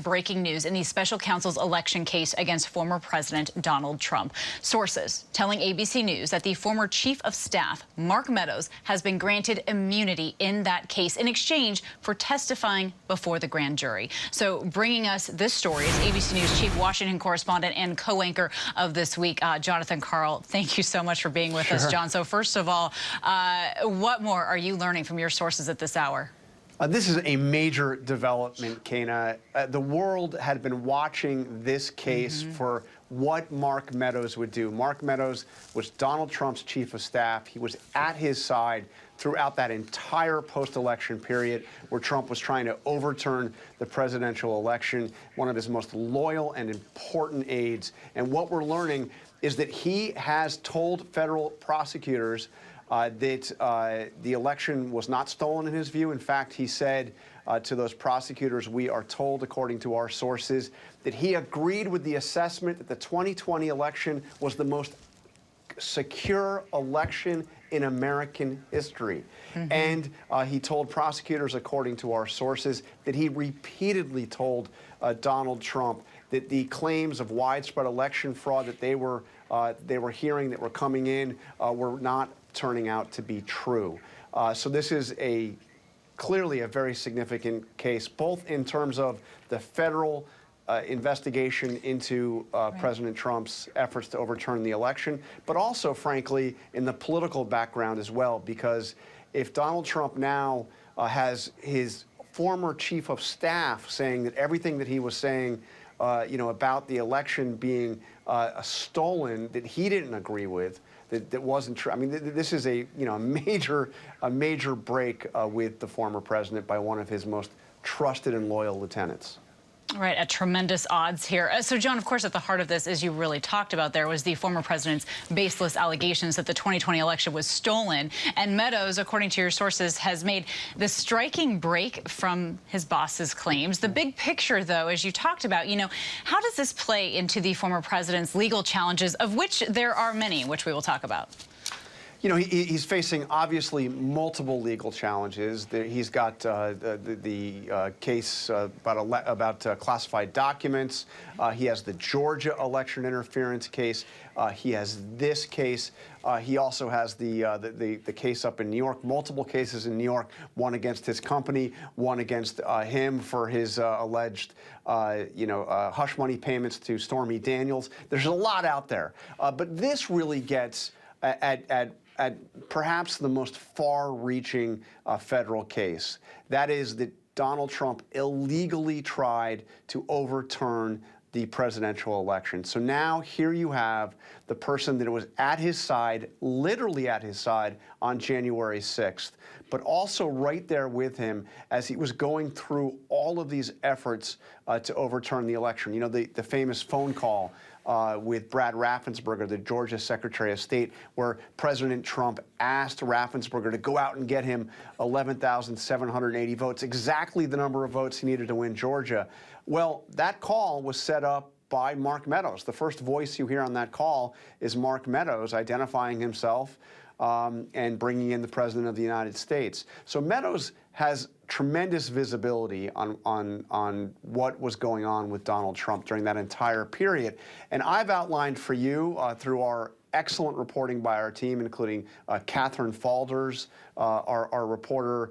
Breaking news in the special counsel's election case against former President Donald Trump. Sources telling ABC News that the former chief of staff, Mark Meadows, has been granted immunity in that case in exchange for testifying before the grand jury. So bringing us this story is ABC News chief Washington correspondent and co-anchor of This Week, Jonathan Karl. Thank you so much for being with us, John. So first of all, what more are you learning from your sources at this hour? This is a major development, Kana. The world had been watching this case for what Mark Meadows would do. Mark Meadows was Donald Trump's chief of staff. He was at his side throughout that entire post-election period where Trump was trying to overturn the presidential election, one of his most loyal and important aides. And what we're learning is that he has told federal prosecutors that the election was not stolen in his view. In fact, he said to those prosecutors, we are told, according to our sources, that he agreed with the assessment that the 2020 election was the most secure election in American history. And he told prosecutors, according to our sources, that he repeatedly told Donald Trump that the claims of widespread election fraud that they were hearing, that were coming in, were not turning out to be true. So this is clearly a very significant case, both in terms of the federal investigation into President Trump's efforts to overturn the election, but also, frankly, in the political background as well, because if Donald Trump now has his former chief of staff saying that everything that he was saying about the election being stolen, that he didn't agree with, that wasn't true. I mean, this is a major break with the former president by one of his most trusted and loyal lieutenants. Right, at tremendous odds here. So, John, of course, at the heart of this, as you really talked about there, was the former president's baseless allegations that the 2020 election was stolen. And Meadows, according to your sources, has made the striking break from his boss's claims. The big picture, though, as you talked about, how does this play into the former president's legal challenges, of which there are many, which we will talk about? He's facing, obviously, multiple legal challenges. He's got the case about classified documents. He has the Georgia election interference case. He has this case. He also has the case up in New York, multiple cases in New York, one against his company, one against him for his alleged hush money payments to Stormy Daniels. There's a lot out there. But this really gets at perhaps the most far-reaching federal case. That is that Donald Trump illegally tried to overturn the presidential election. So now here you have the person that was at his side, literally at his side, on January 6th, but also right there with him as he was going through all of these efforts to overturn the election. The famous phone call with Brad Raffensperger, the Georgia Secretary of State, where President Trump asked Raffensperger to go out and get him 11,780 votes, exactly the number of votes he needed to win Georgia. Well, that call was set up by Mark Meadows. The first voice you hear on that call is Mark Meadows identifying himself and bringing in the President of the United States. So Meadows has tremendous visibility on what was going on with Donald Trump during that entire period. And I've outlined for you through our excellent reporting by our team, including Catherine Falders, our reporter,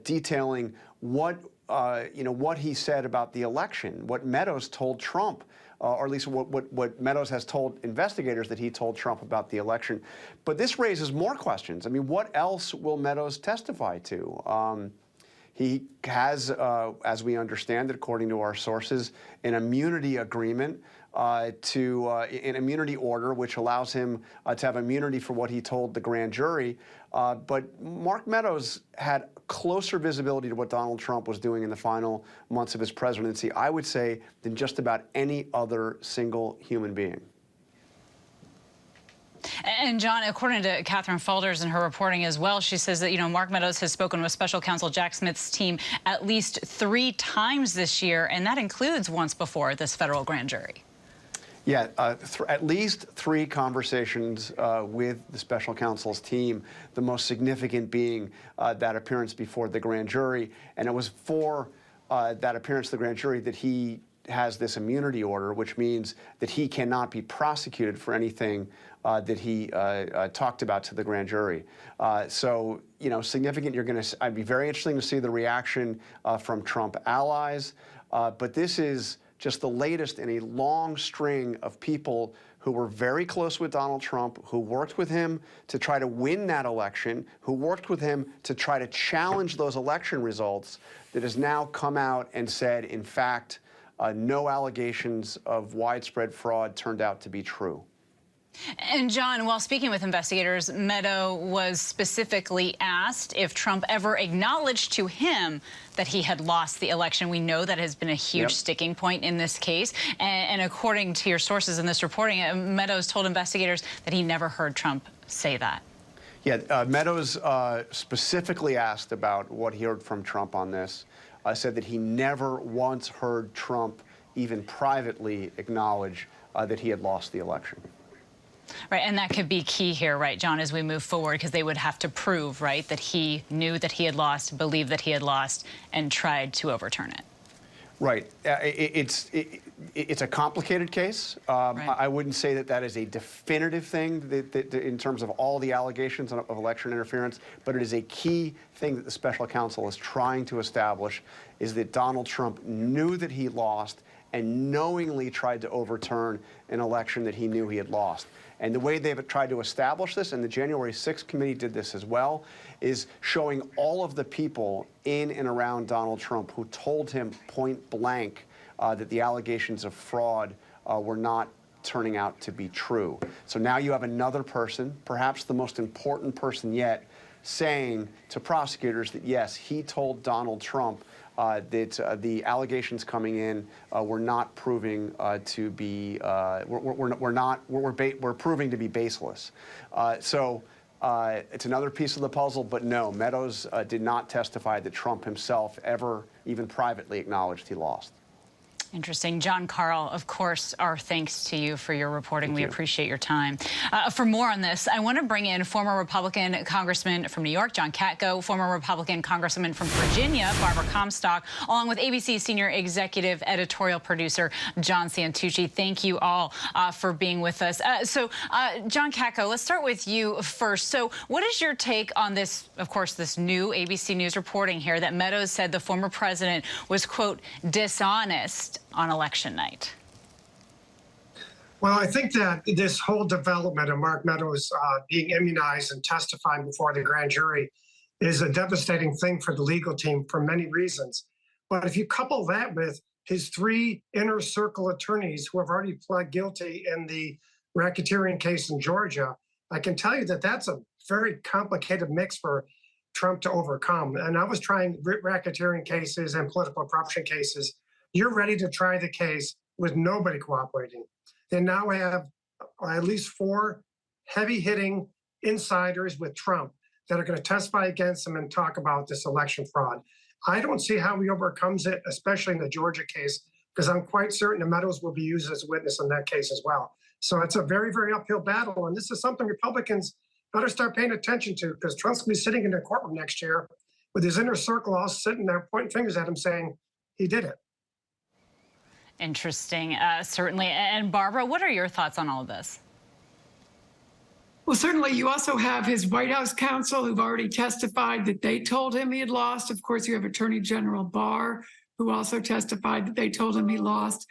detailing what he said about the election, what Meadows told Trump, or at least what Meadows has told investigators that he told Trump about the election. But this raises more questions. I mean, what else will Meadows testify to? He has, as we understand it, according to our sources, an immunity agreement an immunity order, which allows him to have immunity for what he told the grand jury. But Mark Meadows had closer visibility to what Donald Trump was doing in the final months of his presidency, I would say, than just about any other single human being. And, John, according to Catherine Falders in her reporting as well, she says that, Mark Meadows has spoken with special counsel Jack Smith's team at least 3 times this year, and that includes once before this federal grand jury. Yeah, at least 3 conversations with the special counsel's team, the most significant being that appearance before the grand jury. And it was for that appearance to the grand jury that he has this immunity order, which means that he cannot be prosecuted for anything that he talked about to the grand jury. So, you know, significant. I'd be very interesting to see the reaction from Trump allies. But this is just the latest in a long string of people who were very close with Donald Trump, who worked with him to try to win that election, who worked with him to try to challenge those election results, that has now come out and said, in fact, no allegations of widespread fraud turned out to be true. And John, while speaking with investigators, Meadows was specifically asked if Trump ever acknowledged to him that he had lost the election. We know that has been a huge sticking point in this case. And according to your sources in this reporting, Meadows told investigators that he never heard Trump say that. Yeah, Meadows specifically asked about what he heard from Trump on this. Said that he never once heard Trump even privately acknowledge that he had lost the election. Right, and that could be key here, right, John, as we move forward, because they would have to prove, right, that he knew that he had lost, believed that he had lost, and tried to overturn it. Right. It's a complicated case. Right. I wouldn't say that that is a definitive thing that in terms of all the allegations of election interference, but it is a key thing that the special counsel is trying to establish, is that Donald Trump knew that he lost and knowingly tried to overturn an election that he knew he had lost. And the way they've tried to establish this, and the January 6th committee did this as well, is showing all of the people in and around Donald Trump who told him point blank that the allegations of fraud were not turning out to be true. So now you have another person, perhaps the most important person yet, saying to prosecutors that, yes, he told Donald Trump that the allegations coming in were not proving to be we're proving to be baseless. So it's another piece of the puzzle. But no, Meadows did not testify that Trump himself ever even privately acknowledged he lost. Interesting. John Karl, of course, our thanks to you for your reporting. Thank we you. Appreciate your time. For more on this, I want to bring in former Republican Congressman from New York, John Katko, former Republican Congressman from Virginia, Barbara Comstock, along with ABC Senior Executive Editorial Producer John Santucci. Thank you all for being with us. John Katko, let's start with you first. So what is your take on this, of course, this new ABC News reporting here that Meadows said the former president was, quote, dishonest on election night? Well, I think that this whole development of Mark Meadows being immunized and testifying before the grand jury is a devastating thing for the legal team for many reasons. But if you couple that with his 3 inner circle attorneys who have already pled guilty in the racketeering case in Georgia, I can tell you that that's a very complicated mix for Trump to overcome. And I was trying racketeering cases and political corruption cases. You're ready to try the case with nobody cooperating. They now have at least 4 heavy-hitting insiders with Trump that are going to testify against him and talk about this election fraud. I don't see how he overcomes it, especially in the Georgia case, because I'm quite certain the Meadows will be used as a witness in that case as well. So it's a very, very uphill battle, and this is something Republicans better start paying attention to, because Trump's going to be sitting in the courtroom next year with his inner circle all sitting there pointing fingers at him saying he did it. Interesting, certainly. And Barbara, what are your thoughts on all of this? Well, certainly you also have his White House counsel who've already testified that they told him he had lost. Of course, you have Attorney General Barr, who also testified that they told him he lost.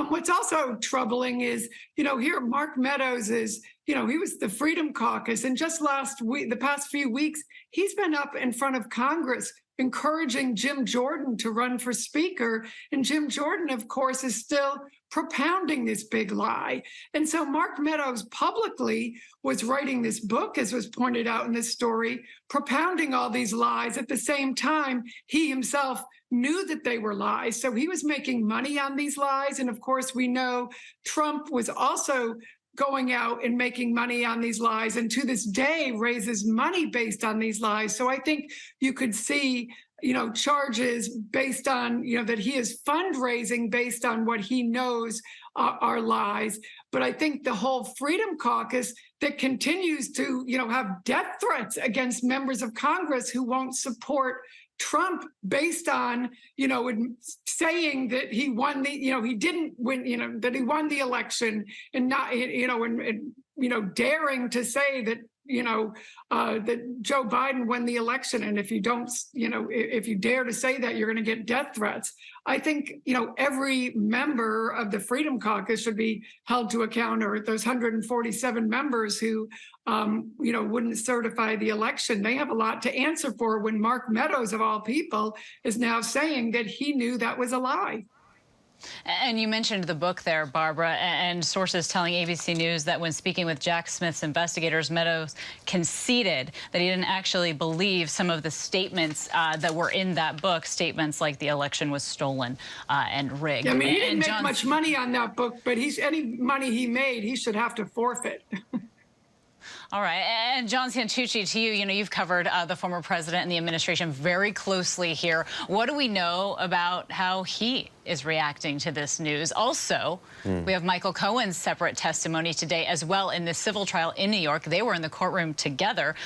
What's also troubling is, here Mark Meadows is, he was the Freedom Caucus, and just last week, the past few weeks, he's been up in front of Congress encouraging Jim Jordan to run for speaker. And Jim Jordan, of course, is still propounding this big lie. And so Mark Meadows publicly was writing this book, as was pointed out in this story, propounding all these lies. At the same time, he himself knew that they were lies. So he was making money on these lies. And of course, we know Trump was also going out and making money on these lies, and to this day raises money based on these lies. So I think you could see, charges based on, that he is fundraising based on what he knows are lies. But I think the whole Freedom Caucus that continues to, have death threats against members of Congress who won't support Trump, based on, saying that he won the, he didn't win, that he won the election, and not, daring to say that, that Joe Biden won the election. And if you don't, if you dare to say that, you're going to get death threats. I think, every member of the Freedom Caucus should be held to account, or those 147 members who, wouldn't certify the election. They have a lot to answer for when Mark Meadows, of all people, is now saying that he knew that was a lie. And you mentioned the book there, Barbara, and sources telling ABC News that when speaking with Jack Smith's investigators, Meadows conceded that he didn't actually believe some of the statements that were in that book, statements like the election was stolen and rigged. I mean, he didn't make much money on that book, but any money he made, he should have to forfeit. All right. And John Santucci, to you, you've covered the former president and the administration very closely here. What do we know about how he is reacting to this news? Also, we have Michael Cohen's separate testimony today as well in this civil trial in New York. They were in the courtroom together.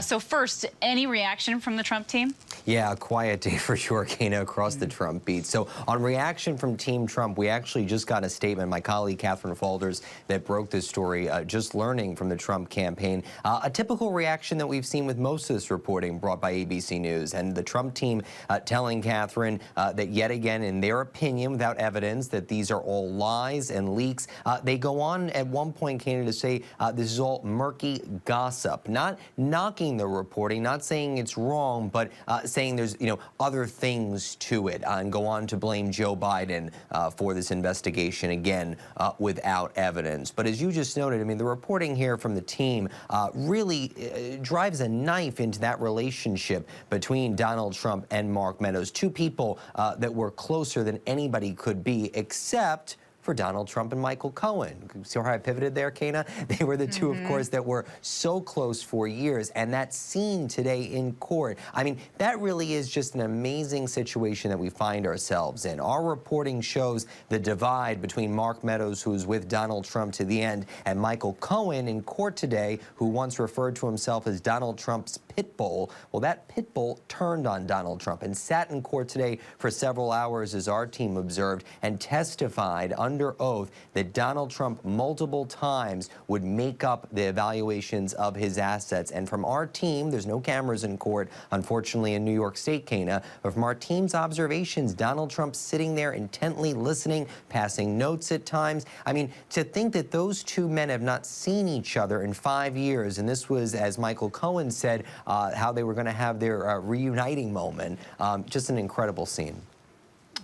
So first, any reaction from the Trump team? Yeah, a quiet day for sure, Kana, across the Trump beat. So on reaction from Team Trump, we actually just got a statement, my colleague Catherine Falders, that broke this story, just learning from the Trump campaign. A typical reaction that we've seen with most of this reporting brought by ABC News. And the Trump team telling Catherine that yet again, in their opinion, without evidence, that these are all lies and leaks. They go on at one point, Kana, to say this is all murky gossip, not knocking the reporting, not saying it's wrong, but saying there's other things to it, and go on to blame Joe Biden for this investigation again without evidence. But as you just noted, I mean, the reporting here from the team really drives a knife into that relationship between Donald Trump and Mark Meadows, two people that were closer than anybody could be, except for Donald Trump and Michael Cohen. See how I pivoted there, Kana? They were the two, of course, that were so close for years. And that scene today in court, I mean, that really is just an amazing situation that we find ourselves in. Our reporting shows the divide between Mark Meadows, who was with Donald Trump to the end, and Michael Cohen in court today, who once referred to himself as Donald Trump's pit bull. Well, that pit bull turned on Donald Trump and sat in court today for several hours, as our team observed, and testified under oath that Donald Trump multiple times would make up the evaluations of his assets. And from our team, there's no cameras in court, unfortunately, in New York State, Kana, but from our team's observations, Donald Trump sitting there intently listening, passing notes at times. I mean, to think that those two men have not seen each other in 5 years, and this was, as Michael Cohen said, how they were going to have their reuniting moment. Just an incredible scene.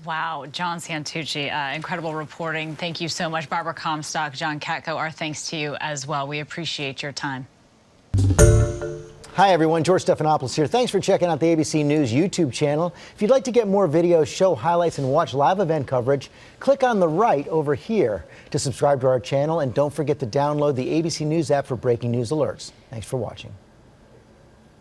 Wow, John Santucci, incredible reporting. Thank you so much. Barbara Comstock, John Katko, our thanks to you as well. We appreciate your time. Hi, everyone. George Stephanopoulos here. Thanks for checking out the ABC News YouTube channel. If you'd like to get more videos, show highlights, and watch live event coverage, click on the right over here to subscribe to our channel. And don't forget to download the ABC News app for breaking news alerts. Thanks for watching.